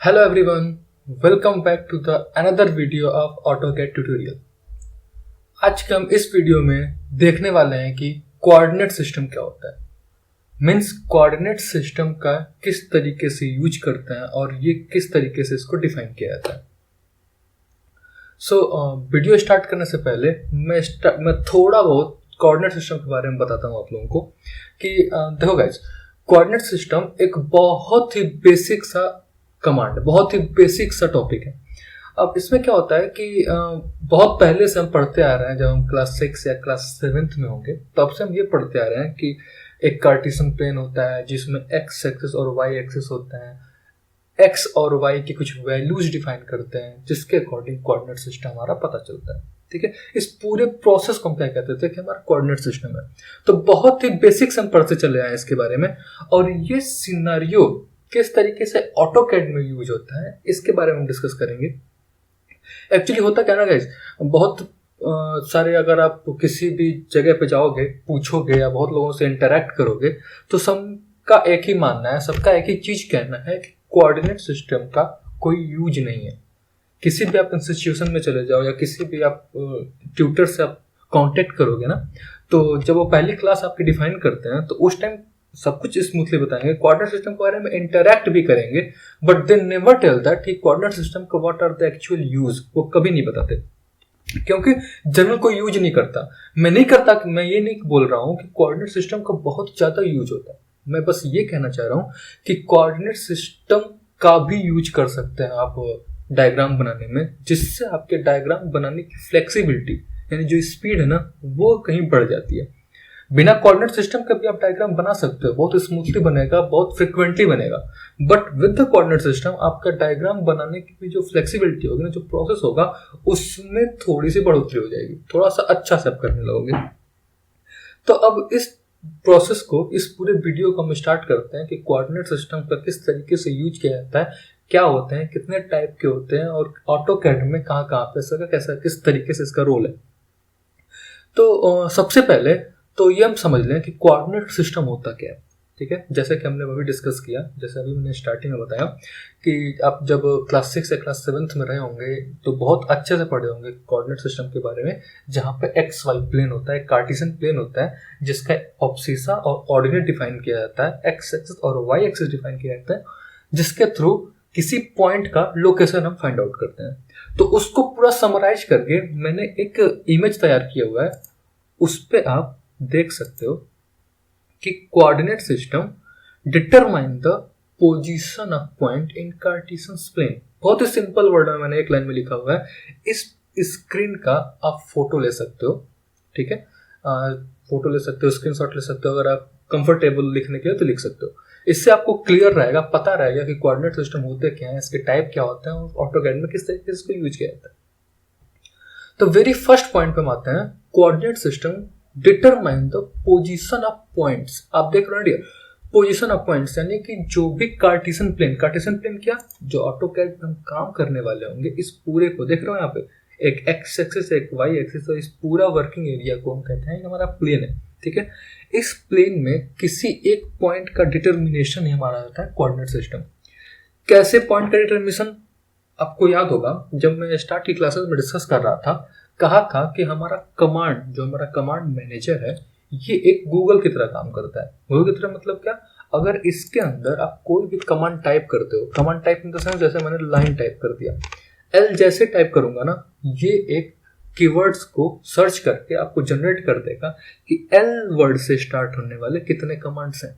Hello everyone, welcome back to the another video of AutoCAD tutorial। आज के हम इस वीडियो में देखने वाले हैं कि कोऑर्डिनेट सिस्टम क्या होता है। मीन्स कोऑर्डिनेट सिस्टम का किस तरीके से यूज करते हैं और ये किस तरीके से इसको डिफाइन किया जाता है। वीडियो स्टार्ट करने से पहले मैं थोड़ा बहुत कोऑर्डिनेट सिस्टम के बारे में बताता हूँ आप लोगों को कि देखो गाइज, कोऑर्डिनेट सिस्टम एक बहुत ही बेसिक सा कमांड, बहुत ही बेसिक सा टॉपिक है। अब इसमें क्या होता है कि बहुत पहले से हम पढ़ते आ रहे हैं, जब हम क्लास 6 या क्लास 7 में होंगे तब से हम ये पढ़ते आ रहे हैं कि एक कार्टेशियन प्लेन होता है जिसमें एक्स एक्सिस और वाई एक्सिस होता है। एक्स और वाई की कुछ वैल्यूज डिफाइन करते हैं जिसके अकॉर्डिंग कोऑर्डिनेट सिस्टम हमारा पता चलता है। ठीक है, इस पूरे प्रोसेस को हम क्या कहते थे कि हमारा कोऑर्डिनेट सिस्टम है। तो बहुत ही बेसिक से हम पढ़ते चले आए इसके बारे में, और ये सिनेरियो किस तरीके से ऑटोकैड में यूज होता है इसके बारे में हम डिस्कस करेंगे। एक्चुअली होता क्या ना गाइस, बहुत सारे अगर आप किसी भी जगह पे जाओगे, पूछोगे या बहुत लोगों से इंटरेक्ट करोगे तो सबका एक ही मानना है, सबका एक ही चीज कहना है कि कोऑर्डिनेट सिस्टम का कोई यूज नहीं है। किसी भी आप इंस्टीट्यूशन में चले जाओ या किसी भी आप ट्यूटर से आप कांटेक्ट करोगे ना, तो जब वो पहली क्लास आपकी डिफाइन करते हैं तो उस टाइम सब कुछ स्मूथली बताएंगे, कोऑर्डिनेट सिस्टम के बारे में इंटरैक्ट भी करेंगे, but they never tell that कि कोऑर्डिनेट सिस्टम का what are the actual use. वो कभी नहीं बताते क्योंकि जनरल कोई यूज नहीं करता। मैं ये नहीं बोल रहा हूं कि कोऑर्डिनेट सिस्टम का बहुत ज्यादा यूज होता है। मैं बस ये कहना चाह रहा हूं कि कोऑर्डिनेट सिस्टम का भी यूज कर सकते हैं आप डायग्राम बनाने में, जिससे आपके डायग्राम बनाने की फ्लेक्सिबिलिटी यानी जो स्पीड है ना वो कहीं बढ़ जाती है। बिना कोऑर्डिनेट सिस्टम के भी आप डायग्राम बना सकते हो, बहुत स्मूथली बनेगा, बहुत फ्रिक्वेंटली बनेगा, but with the coordinate system आपका डायग्राम बनाने की भी जो फ्लेक्सिबिलिटी होगी ना, जो प्रोसेस होगा, उसमें थोड़ी सी बढ़ोतरी हो जाएगी, थोड़ा सा अच्छा से आप करने लगोगे। तो अब इस प्रोसेस को, इस पूरे वीडियो को हम स्टार्ट करते हैं कि कोऑर्डिनेट सिस्टम का किस तरीके से यूज किया जाता है, क्या होते हैं, कितने टाइप के होते हैं और ऑटोकैड में कहाँ कहाँ पे इसका कैसा किस तरीके से इसका रोल है। तो सबसे पहले तो ये हम समझ लें कि कोऑर्डिनेट सिस्टम होता क्या है। ठीक है, जैसे कि हमने अभी डिस्कस किया, जैसे अभी मैंने स्टार्टिंग में बताया कि आप जब क्लास 6 या क्लास 7 में रहे होंगे तो बहुत अच्छे से पढ़े होंगे कोऑर्डिनेट सिस्टम के बारे में, जहाँ पे एक्स वाई प्लेन होता है, कार्टेशियन प्लेन होता है जिसका ऑब्सिसा और ऑर्डिनेट डिफाइन किया जाता है, एक्स एक्सिस और वाई एक्सिस डिफाइन किया जाता है, जिसके थ्रू किसी पॉइंट का लोकेशन हम फाइंड आउट करते हैं। तो उसको पूरा समराइज करके मैंने एक इमेज तैयार किया हुआ है, उस पर आप देख सकते हो कि coordinate system determine the position of point in Cartesian plane. बहुत ही सिंपल वर्ड में मैंने एक लाइन में लिखा हुआ है। इस स्क्रीन का आप फोटो ले सकते हो। ठीक है, फोटो ले सकते हो, स्क्रीनशॉट ले सकते हो, अगर आप कंफर्टेबल लिखने के लिए तो लिख सकते हो। इससे आपको क्लियर रहेगा, पता रहेगा कि कोऑर्डिनेट सिस्टम होते क्या है, इसके टाइप क्या होते हैं और ऑटोकैड में किस तरीके से इसको यूज किया जाता है। तो वेरी फर्स्ट पॉइंट पे हम आते हैं, coordinate system determine the position of points. आप देख रहे हैं पोजीशन ऑफ पॉइंट्स, यानी कि जो भी कार्टेशियन प्लेन क्या, जो ऑटोकैड में हम काम करने वाले होंगे, इस पूरे को देख रहे हो यहाँ पे, एक एक्स एक्सिस एक वाई एक्सिस, तो इस पूरा वर्किंग एरिया को हम कहते हैं हमारा प्लेन है। ठीक है, इस प्लेन में किसी एक पॉइंट का डिटर्मिनेशन ही हमारा होता है कोऑर्डिनेट सिस्टम। कैसे पॉइंट का डिटर्मिनेशन, आपको याद होगा जब मैं स्टार्ट की क्लासेस में डिस्कस कर रहा था, कहा था कि हमारा कमांड, जो हमारा कमांड मैनेजर है, ये एक गूगल की तरह काम करता है। गूगल की तरह मतलब क्या, अगर इसके अंदर आप कोई भी कमांड टाइप करते हो, command type in the sense जैसे मैंने लाइन टाइप कर दिया, एल जैसे टाइप करूंगा ना, ये एक कीवर्ड्स को सर्च करके आपको जनरेट कर देगा कि एल वर्ड से स्टार्ट होने वाले कितने कमांड्स हैं।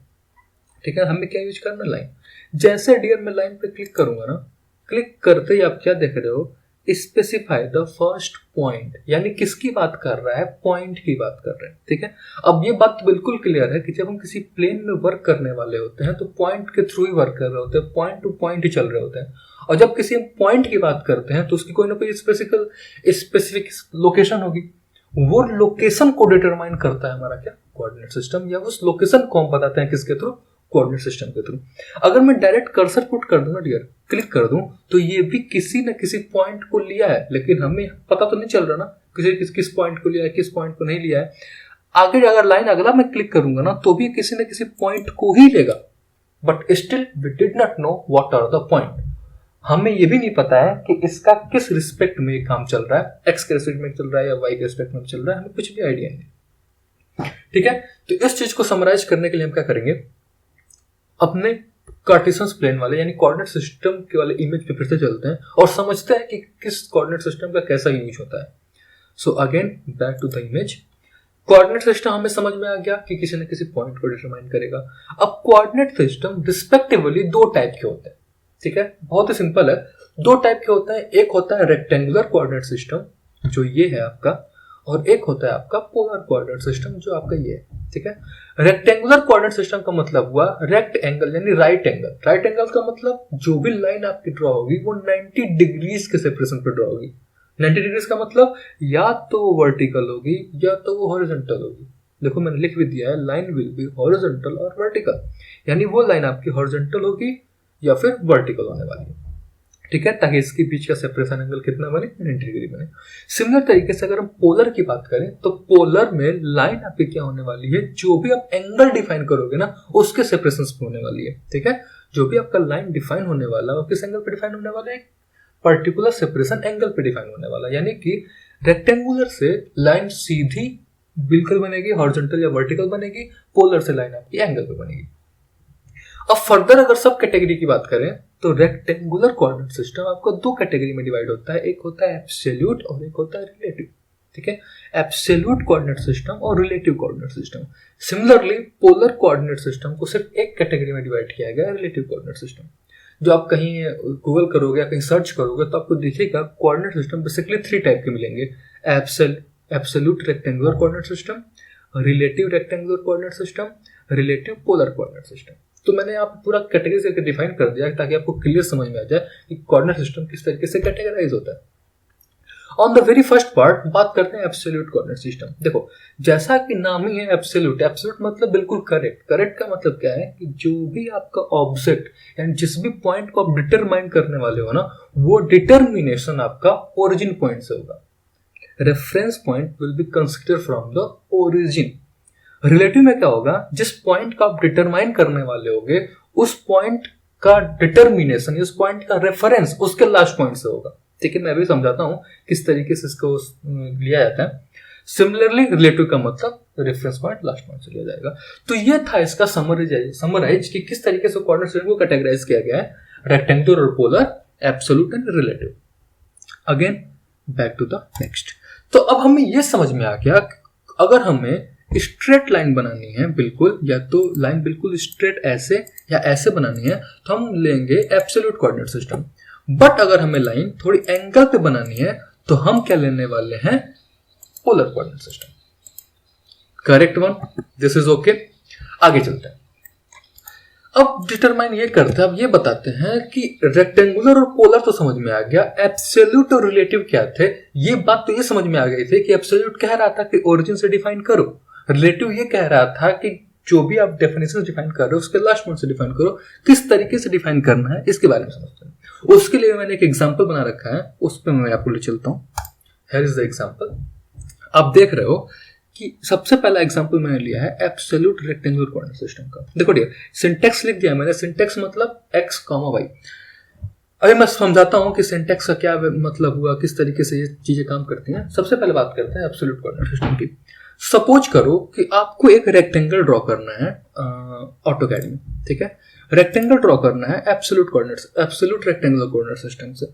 ठीक है, हमें क्या यूज करना, लाइन। जैसे डियर मैं लाइन पे क्लिक करूंगा ना, क्लिक करते ही आप क्या देख रहे हो, स्पेसिफाई द फर्स्ट पॉइंट, यानी किसकी बात कर रहा है, पॉइंट की बात कर रहे हैं। ठीक है, अब ये बात बिल्कुल क्लियर है कि जब हम किसी प्लेन में वर्क करने वाले होते हैं तो पॉइंट के थ्रू ही वर्क कर रहे होते हैं, पॉइंट टू पॉइंट ही चल रहे होते हैं। और जब किसी पॉइंट की बात करते हैं तो उसकी कोई ना कोई स्पेसिफिक लोकेशन होगी, वो लोकेशन को डिटरमाइन करता है हमारा क्या, कोऑर्डिनेट सिस्टम, या उस लोकेशन को हम बताते हैं किसके थ्रू, कोऑर्डिनेट सिस्टम के थ्रू। अगर मैं डायरेक्ट कर्सर पुट कर दूं ना डियर, क्लिक कर दूं, तो ये भी किसी न किसी पॉइंट को लिया है, लेकिन हमें पता तो नहीं चल रहा ना किस पॉइंट को लिया है, किस पॉइंट को नहीं लिया है। आगे अगर लाइन अगला मैं क्लिक करूंगा ना, तो भी किसी न किसी पॉइंट को ही लेगा, but still we did not know what are the point. हमें ये भी नहीं पता है कि इसका किस रिस्पेक्ट में ये काम चल रहा है, एक्स के रिस्पेक्ट में चल रहा है या वाई के रिस्पेक्ट में चल रहा है, हमें कुछ भी आइडिया नहीं। ठीक है, तो इस चीज को समराइज करने के लिए हम क्या करेंगे, अपने कार्टेशियन प्लेन वाले यानी कोऑर्डिनेट सिस्टम के वाले इमेज पे फिर से चलते हैं और समझते हैं कि किस कोऑर्डिनेट सिस्टम का कैसा यूज होता है। So again back to the image. Coordinate system हमें समझ में आ गया कि किसी न किसी पॉइंट को डिटरमाइन करेगा। अब कोऑर्डिनेट सिस्टम रिस्पेक्टिवली दो टाइप के होते हैं। ठीक है, बहुत ही सिंपल है, दो टाइप के होते हैं। एक होता है रेक्टेंगुलर कोऑर्डिनेट सिस्टम जो ये है आपका, और एक होता है आपका पोलर कोऑर्डिनेट सिस्टम जो आपका ये है। ठीक है, रेक्टेंगुलर कोऑर्डिनेट सिस्टम का मतलब हुआ रेक्ट एंगल यानी राइट एंगल। राइट एंगल का मतलब जो भी लाइन आपकी ड्रॉ होगी वो 90 डिग्रीज के सेपरेशन पर ड्रॉ होगी। 90 डिग्रीज का मतलब या तो वो वर्टिकल होगी या तो वो हॉरिजॉन्टल होगी। देखो मैंने लिख भी दिया है, लाइन विल बी हॉरिजॉन्टल और वर्टिकल, यानी वो लाइन आपकी हॉरिजॉन्टल होगी या फिर वर्टिकल होने वाली है। ठीक है, ताकि इसके बीच का सेपरेशन एंगल कितना बने, 90 डिग्री बने। सिमिलर तरीके से अगर हम पोलर की बात करें तो पोलर में लाइन आपकी क्या होने वाली है, जो भी आप एंगल डिफाइन करोगे ना उसके सेपरेशन पे होने वाली है। ठीक है, जो भी आपका लाइन डिफाइन होने वाला है किस एंगल पे डिफाइन होने वाला है, पर्टिकुलर सेपरेशन एंगल पे डिफाइन होने वाला है। यानी कि रेक्टेंगुलर से लाइन सीधी बिल्कुल बनेगी, हॉरिजॉन्टल या वर्टिकल बनेगी, पोलर से लाइन आपकी एंगल पे बनेगी। अब फर्दर अगर सब कैटेगरी की बात करें तो रेक्टेंगुलर कोऑर्डिनेट सिस्टम आपको दो कैटेगरी में डिवाइड होता है, एक होता है एब्सोल्यूट और एक होता है रिलेटिव। ठीक है, एब्सोल्यूट कोऑर्डिनेट सिस्टम और relative coordinate system. Similarly polar coordinate system को सिर्फ एक कैटेगरी में डिवाइड किया गया है, रिलेटिव कोऑर्डिनेट सिस्टम। जो आप कहीं गूगल करोगे या कहीं सर्च करोगे तो आपको दिखेगा कोऑर्डिनेट सिस्टम बेसिकली 3 टाइप के मिलेंगे, absolute rectangular coordinate system, relative rectangular coordinate system, relative polar coordinate system. तो मैंने यहाँ पूरा कैटेगरी से डिफाइन कर दिया ताकि आपको क्लियर समझ में आ जाए कि कोऑर्डिनेट सिस्टम किस तरीके से कैटेगराइज होता है। On the very first part बात करते हैं एब्सोल्यूट कोऑर्डिनेट सिस्टम। देखो जैसा कि नाम ही है एब्सोल्यूट, एब्सोल्यूट मतलब बिल्कुल करेक्ट। करेक्ट का मतलब क्या है कि जो भी आपका ऑब्जेक्ट यानी जिस भी पॉइंट को आप डिटरमाइन करने वाले हो ना, वो डिटर्मिनेशन आपका ओरिजिन पॉइंट से होगा। Reference point will be consider from the origin. Relative में क्या होगा, जिस पॉइंट का आप डिटरमाइन करने वाले होगे उस पॉइंट का डिटर्मिनेशन, उस पॉइंट का रेफरेंस उसके लास्ट पॉइंट से होगा। ठीक है, मैं भी समझाता हूं किस तरीके से इसको लिया जाता है। सिमिलरली रिलेटिव का मतलब रेफरेंस पॉइंट लास्ट पॉइंट से लिया जाएगा। तो ये था इसका समराइज कि किस तरीके से कोऑर्डिनेट सिस्टम को कैटेगराइज किया गया है, रेक्टेंगुलर और polar, absolute and relative. Again back to the next. तो अब हमें यह समझ में आ गया अगर हमें स्ट्रेट लाइन बनानी है बिल्कुल, या तो लाइन बिल्कुल स्ट्रेट ऐसे या ऐसे बनानी है तो हम लेंगे एब्सोल्यूट कोऑर्डिनेट सिस्टम। बट अगर हमें लाइन थोड़ी एंगल पे बनानी है तो हम क्या लेने वाले हैं, polar coordinate system. Correct one, this is okay. आगे चलते हैं, अब डिटरमाइन ये करते हैं, अब ये बताते हैं कि रेक्टेंगुलर और पोलर तो समझ में आ गया, एब्सोल्यूट और रिलेटिव क्या थे। ये बात तो ये समझ में आ गई थी कि एब्सोल्यूट कह रहा था कि ओरिजिन से डिफाइन करो, रिलेटिव ये कह रहा था कि जो भी आप डेफिनेशन डिफाइन कर रहे हो उसके लास्ट पॉइंट से डिफाइन करो। किस तरीके से डिफाइन करना है इसके बारे में समझते हैं। उसके लिए मैंने एक एग्जांपल बना रखा है, उस पर मैं आपको ले चलता हूं। Here is the example. आप देख रहे हो कि सबसे पहला एग्जांपल मैंने लिया है एब्सोल्यूट रेक्टेंगुलर कोऑर्डिनेट सिस्टम का। देखो डियर, सिंटेक्स लिख दिया मैंने। सिंटेक्स मतलब x, y। अभी मैं समझाता हूं कि सिंटेक्स का क्या मतलब हुआ, किस तरीके से ये चीजें काम करती हैं। सबसे पहले बात करते हैं एब्सोल्यूट कोऑर्डिनेट सिस्टम की। सपोज करो कि आपको एक रेक्टेंगल ड्रॉ करना है ऑटोकैड में। ठीक है, रेक्टेंगल ड्रॉ करना है एब्सोल्यूट रेक्टेंगुलर कोऑर्डिनेट सिस्टम से।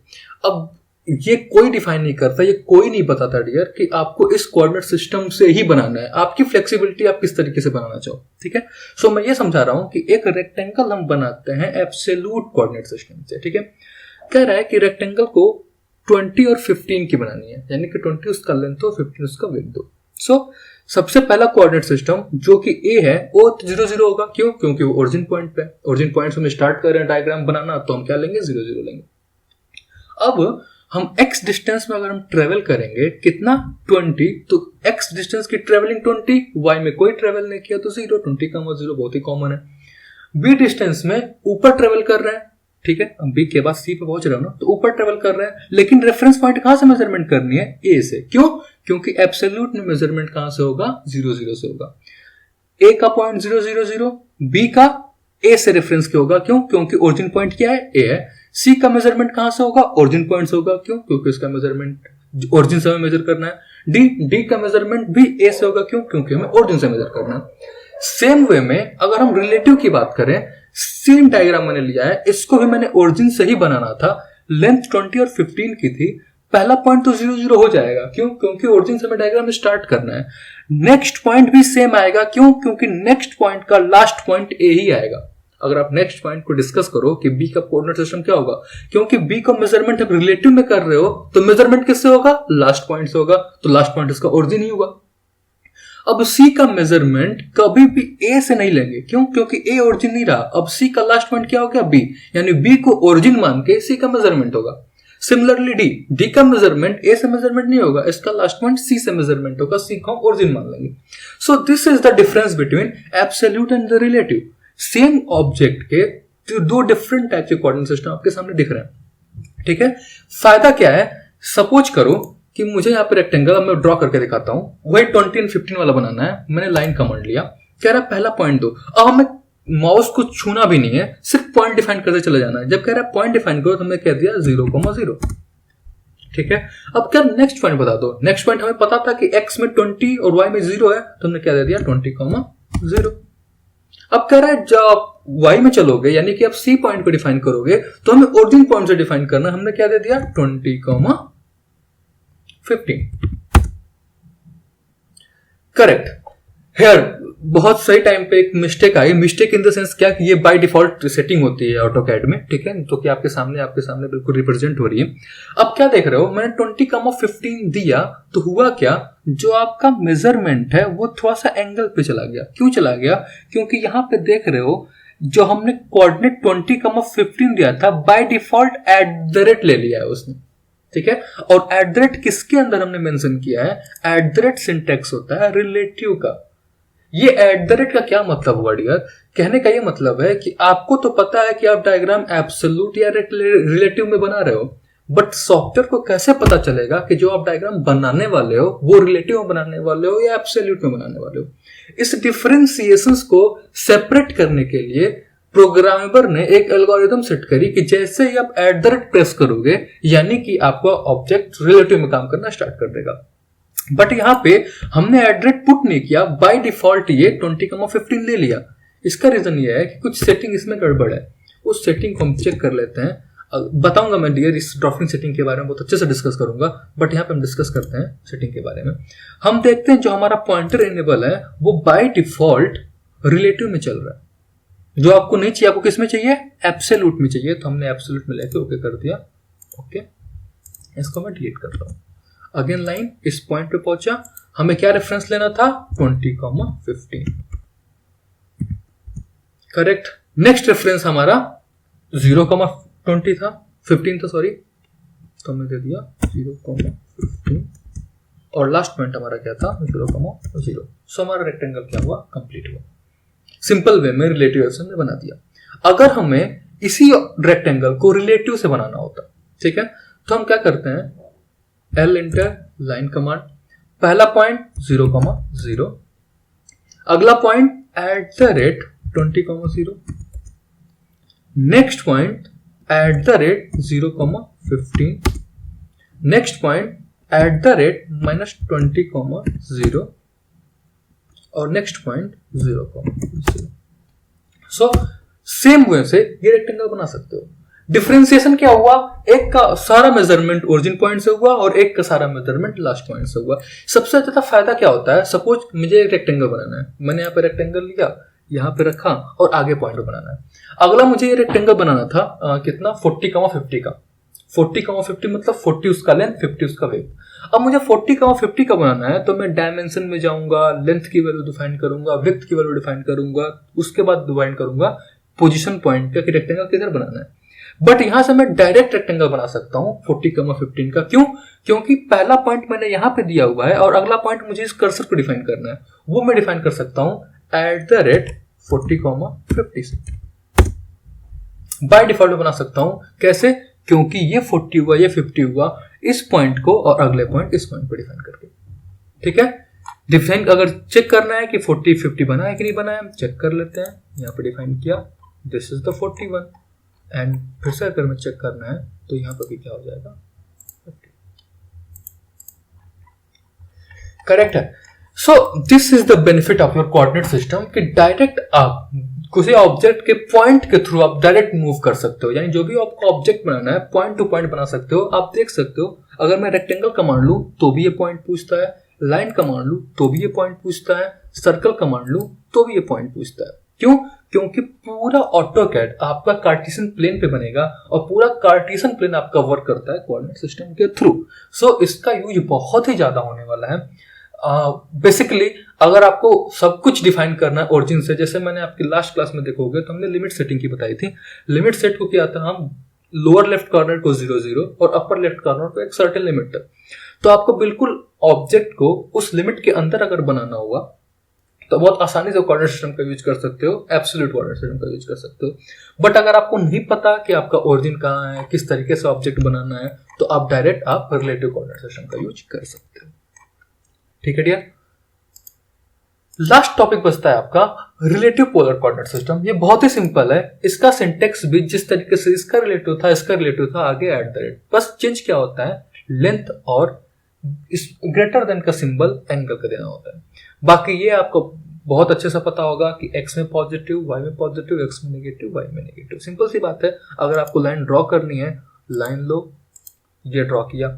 अब ये कोई डिफाइन नहीं करता, ये कोई नहीं बताता डियर कि आपको इस कोऑर्डिनेट सिस्टम से ही बनाना है। आपकी फ्लेक्सिबिलिटी, आप किस तरीके से बनाना चाहो। ठीक है, सो मैं ये समझा रहा हूं कि एक रेक्टेंगल हम बनाते हैं एब्सोल्यूट कोऑर्डिनेट सिस्टम से। ठीक है, कह रहा है कि रेक्टेंगल को 20 और 15 की बनानी है, यानी कि 20 उसका लेंथ हो, 15 उसका विड्थ हो। सो सबसे पहला कोऑर्डिनेट सिस्टम जो कि ए है वो 0 0 होगा। क्यों? क्योंकि वो ओरिजिन पॉइंट पे, ओरिजिन पॉइंट से हम स्टार्ट कर रहे हैं डायग्राम बनाना, तो हम क्या लेंगे, 0 0 लेंगे। अब हम x डिस्टेंस में अगर हम ट्रेवल करेंगे कितना, 20, तो x डिस्टेंस की ट्रेवलिंग 20, y में कोई ट्रेवल नहीं किया तो 0, 20 का 0 बहुत ही कॉमन है। b डिस्टेंस में ऊपर ट्रेवल कर रहे हैं। ठीक है, अब b के बाद c पे पहुंच रहे हो ना, तो ऊपर ट्रेवल कर रहे हैं, लेकिन रेफरेंस पॉइंट कहां से मेजरमेंट करनी है, a से। क्यों? क्योंकि एब्सोल्यूट में मेजरमेंट कहां से होगा, 0 0 से होगा। a का पॉइंट 0 0 0, b का a से रेफरेंस क्या होगा। क्यों? क्योंकि ओरिजिन पॉइंट क्या है, a है। सी का मेजरमेंट कहां से होगा, ओरिजिन पॉइंट से होगा। क्यों, क्योंकि इसका मेजरमेंट ओरिजिन से हमें मेजर करना है। डी का मेजरमेंट भी ए से होगा। क्यों, क्योंकि हमें ओरिजिन से मेजर करना है। सेम वे में अगर हम रिलेटिव की बात करें, सेम डायग्राम मैंने लिया है, इसको भी मैंने ओरिजिन से ही बनाना था। लेंथ 20 और 15 की थी। पहला पॉइंट तो 0 0 हो जाएगा। क्यों, क्योंकि ओरिजिन से हमें डायग्राम स्टार्ट करना है। नेक्स्ट पॉइंट भी सेम आएगा। क्यों, क्योंकि नेक्स्ट पॉइंट का लास्ट पॉइंट ए ही आएगा। अगर आप नेक्स्ट पॉइंट को डिस्कस करो कि बी का कोऑर्डिनेट सिस्टम क्या होगा, क्योंकि बी का मेजरमेंट आप रिलेटिव में कर रहे हो, तो मेजरमेंट किससे होगा, लास्ट पॉइंट से होगा। तो लास्ट पॉइंट इसका ओरिजिन ही होगा। अब सी का मेजरमेंट कभी भी ए से नहीं लेंगे। क्यों, क्योंकि ए ओरिजिन नहीं रहा। अब सी का लास्ट पॉइंट क्या हो गया, बी, यानी बी को ओरिजिन मान के सी का मेजरमेंट होगा। सिमिलरली डी का मेजरमेंट ए से मेजरमेंट नहीं होगा, इसका लास्ट पॉइंट सी से मेजरमेंट होगा। सी को हम ओरिजिन मान लेंगे। So this is the difference between absolute and the relative. Same object के दो डिफरेंट टाइप के कोऑर्डिनेट सिस्टम आपके सामने दिख रहे हैं। ठीक है, फायदा क्या है, सपोज करो कि मुझे यहाँ पे रेक्टेंगल मैं ड्रॉ करके दिखाता हूं, वही 20 और 15 वाला बनाना है। मैंने लाइन कमांड लिया, कह रहा है पहला पॉइंट दो। अब हमें माउस को छूना भी नहीं है, सिर्फ पॉइंट डिफाइन करते चले जाना है। जब कह रहा है पॉइंट डिफाइन करो तो हमने कह दिया 0,0। ठीक है, अब क्या नेक्स्ट पॉइंट बता दो। नेक्स्ट पॉइंट हमें पता था कि x में 20 और y में 0 है, तो हमने क्या दे दिया 20,0। अब कह रहा है जब y में चलोगे, यानी कि आप c पॉइंट को डिफाइन करोगे, तो हमें ओरिजिन पॉइंट से डिफाइन करना। हमने क्या दे दिया 20,15। करेक्ट। हेयर बहुत सही टाइम पे एक mistake I. Mistake in the sense क्या कि ये बाय डिफॉल्ट सेटिंग होती है ऑटोकैड में। ठीक है, तो कि आपके सामने बिल्कुल रिप्रेजेंट हो रही है। अब क्या देख रहे हो, मैंने 20,15 दिया तो हुआ क्या, जो आपका मेजरमेंट है वो थोड़ा सा एंगल पे चला गया। क्यों चला गया, क्योंकि यहां पे देख रहे हो जो हमने कोऑर्डिनेट 20,15 दिया था, बाय डिफॉल्ट @ ले लिया है उसने। ठीक है, और @ किसके अंदर हमने मेंशन किया है, @ सिंटैक्स होता है रिलेटिव का। ये @ का क्या मतलब हुआ डियर, कहने का ये मतलब है कि आपको तो पता है कि आप डायग्राम एब्सोल्यूट या रिलेटिव में बना रहे हो, बट सॉफ्टवेयर को कैसे पता चलेगा कि जो आप डायग्राम बनाने वाले हो वो रिलेटिव में बनाने वाले हो या एब्सोल्यूट में बनाने वाले हो। इस डिफरेंशिएशंस को सेपरेट करने के लिए प्रोग्रामर ने एक एल्गोरिथम सेट करी कि जैसे ही आप @ प्रेस करोगे, यानी कि आपका ऑब्जेक्ट रिलेटिव में काम करना स्टार्ट कर देगा। बट यहां पे हमने @ पुट नहीं किया, बाय डिफॉल्ट ये 20,15 ले लिया। इसका रीजन ये है कि कुछ सेटिंग इसमें गड़बड़ है। उस सेटिंग को हम चेक कर लेते हैं। बताऊंगा मैं डियर, इस ड्रॉपिंग सेटिंग के बारे में बहुत अच्छे से डिस्कस करूंगा, बट यहाँ पे हम डिस्कस करते हैं सेटिंग के बारे में। हम देखते हैं जो हमारा पॉइंटर इनेबल है वो बाय डिफॉल्ट रिलेटिव में चल रहा है। जो आपको नहीं चाहिए, आपको किस में चाहिए, एब्सोल्यूट में चाहिए, तो हमने एब्सोल्यूट में लेके ओके कर दिया। ओके, इसको मैं डिलीट करता हूं। अगेन लाइन इस पॉइंट पे पहुंचा, हमें क्या रेफरेंस लेना था 20,15। करेक्ट। नेक्स्ट रेफरेंस हमारा 0,20 था, 15 था सॉरी, तो हमने दे दिया 0,15 और लास्ट पॉइंट हमारा क्या था 0,0। सो हमारा रेक्टेंगल क्या हुआ, कंप्लीट हुआ। सिंपल वे में रिलेटिव से हमने बना दिया। अगर हमें इसी रेक्टेंगल को रिलेटिव से बनाना होता, ठीक है, तो हम क्या करते हैं, L इंटर लाइन कमांड, पहला पॉइंट 0,0, अगला point @ 20,0, next point @ 0,15, next point @ -20,0 और next point 0,0। So same way से ये रेक्टेंगल बना सकते हो। डिफरेंशिएशन क्या हुआ, एक का सारा मेजरमेंट ओरिजिन पॉइंट से हुआ और एक का सारा मेजरमेंट लास्ट पॉइंट से हुआ। सबसे ज्यादा फायदा क्या होता है, सपोज मुझे एक रेक्टेंगल बनाना है, मैंने यहाँ पे रेक्टेंगल लिया, यहाँ पे रखा और आगे पॉइंट बनाना है। अगला मुझे ये रेक्टेंगल बनाना था कितना 40,50 का। 40,50 मतलब 40 उसका लेंथ, 50 उसका विड्थ। अब मुझे 40,50 का बनाना है, तो मैं डायमेंशन में जाऊंगा, लेंथ की वैल्यू डिफाइन करूंगा, विड्थ की वैल्यू डिफाइन करूंगा, उसके बाद डिफाइन करूंगा पोजीशन पॉइंट का कि रेक्टेंगल किधर बनाना है। बट यहां से मैं डायरेक्ट रेक्टेंगल बना सकता हूं 40,15 का। क्यों, क्योंकि पहला पॉइंट मैंने यहां पे दिया हुआ है और अगला पॉइंट मुझे इस कर्सर को डिफाइन करना है, वो मैं डिफाइन कर सकता हूं @ 40,50 से। बाय डिफॉल्ट बना सकता हूं, कैसे, क्योंकि ये 40 हुआ, ये 50 हुआ, इस पॉइंट को और अगले पॉइंट इस पॉइंट को डिफाइन करके। ठीक है, डिफाइन अगर चेक करना है कि 40, 50 बना है कि नहीं बना है, चेक कर लेते हैं। यहाँ पे डिफाइन किया, दिस इज द 41। एंड फिर से अगर मैं चेक करना है तो यहाँ पर भी क्या हो जाएगा 50। करेक्ट है। So this is the benefit of your coordinate system कि डायरेक्ट आप किसी ऑब्जेक्ट के पॉइंट के थ्रू आप डायरेक्ट मूव कर सकते हो, यानी जो भी आपको ऑब्जेक्ट बनाना है पॉइंट टू पॉइंट बना सकते हो। आप देख सकते हो अगर मैं रेक्टेंगल कमांड लूं तो भी ये पॉइंट पूछता है, लाइन कमांड लूं तो भी ये पॉइंट पूछता है, सर्कल कमांड लूं तो भी ये पॉइंट पूछता है। क्यों? क्योंकि पूरा ऑटोकैड आपका कार्टेशियन प्लेन पे बनेगा और पूरा कार्टेशियन प्लेन आपका वर्क करता है कोऑर्डिनेट सिस्टम के थ्रू। सो इसका यूज बहुत ही ज्यादा होने वाला है। बेसिकली अगर आपको सब कुछ डिफाइन करना है ओरिजिन से, जैसे मैंने आपकी लास्ट क्लास में देखोगे तो हमने लिमिट सेटिंग की बताई थी। लिमिट सेट को किया था हम लोअर लेफ्ट कॉर्नर को 0 0 और अपर लेफ्ट कॉर्नर को एक सर्टेन लिमिट तक। तो आपको बिल्कुल ऑब्जेक्ट को उस लिमिट के अंदर अगर बनाना होगा तो बहुत आसानी से कोऑर्डिनेट सिस्टम का यूज कर सकते हो, एब्सोल्यूट कोऑर्डिनेट सिस्टम का यूज कर सकते हो। बट अगर आपको नहीं पता कि आपका ओरिजिन कहाँ है, किस तरीके से ऑब्जेक्ट बनाना है, तो आप डायरेक्ट आप रिलेटिव कोऑर्डिनेट सिस्टम का यूज कर सकते हो। ठीक है डियर। लास्ट टॉपिक बचता है आपका रिलेटिव पोलर कोऑर्डिनेट सिस्टम। ये बहुत ही सिंपल है, इसका सिंटेक्स भी जिस तरीके से इसका रिलेटिव था इसका रिलेटिव था, आगे एट द रेट। बस चेंज क्या होता है, लेंथ और इस ग्रेटर देन का सिंबल एंगल का देना होता है। बाकी ये आपको बहुत अच्छे से पता होगा कि x में पॉजिटिव, y में पॉजिटिव, x में नेगेटिव, y में नेगेटिव। सिंपल सी बात है। अगर आपको लाइन ड्रॉ करनी है, लाइन लो, ये ड्रॉ किया,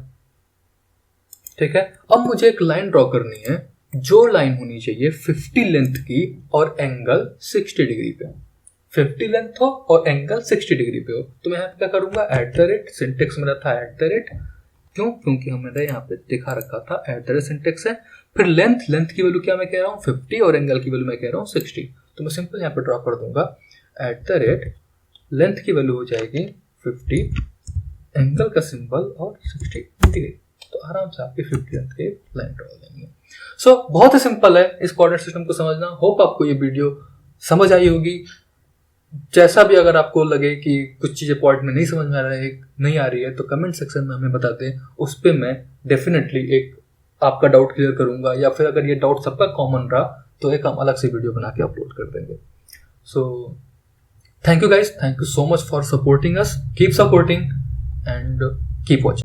ठीक है। अब मुझे एक लाइन ड्रॉ करनी है, जो लाइन होनी चाहिए 50 लेंथ की और एंगल 60 डिग्री पे। 50 लेंथ हो और एंगल 60 डिग्री पे हो, तो मैं यहाँ क्या करूंगा, एट द रेट, सिंटेक्स मेरा था एट द रेट। क्यों? क्योंकि हमने यहाँ पे दिखा रखा था एट द रेट सिंटेक्स है। फिर लेंथ की वैल्यू क्या मैं कह रहा हूँ 50 और एंगल की वैल्यू मैं कह रहा हूँ 60। तो मैं सिंपल यहाँ पे ड्रॉ कर दूंगा एट द रेट, लेंथ की वैल्यू हो जाएगी 50, एंगल का सिंबल और 60 डिग्री। तो आराम से आपकी 50 लेंथ के लाइन ड्रॉ हो जाएंगे। सो बहुत ही सिंपल है इस कोऑर्डिनेट सिस्टम को समझना। होप आपको ये वीडियो समझ आई होगी। जैसा भी अगर आपको लगे कि कुछ चीजें पॉइंट में नहीं समझ में नहीं आ रही है तो कमेंट सेक्शन में हमें बता दें, उस पर मैं डेफिनेटली एक आपका डाउट क्लियर करूंगा, या फिर अगर ये डाउट सबका कॉमन रहा तो एक हम अलग से वीडियो बना के अपलोड कर देंगे। So thank you guys, thank you so much for supporting us, keep supporting and keep watching.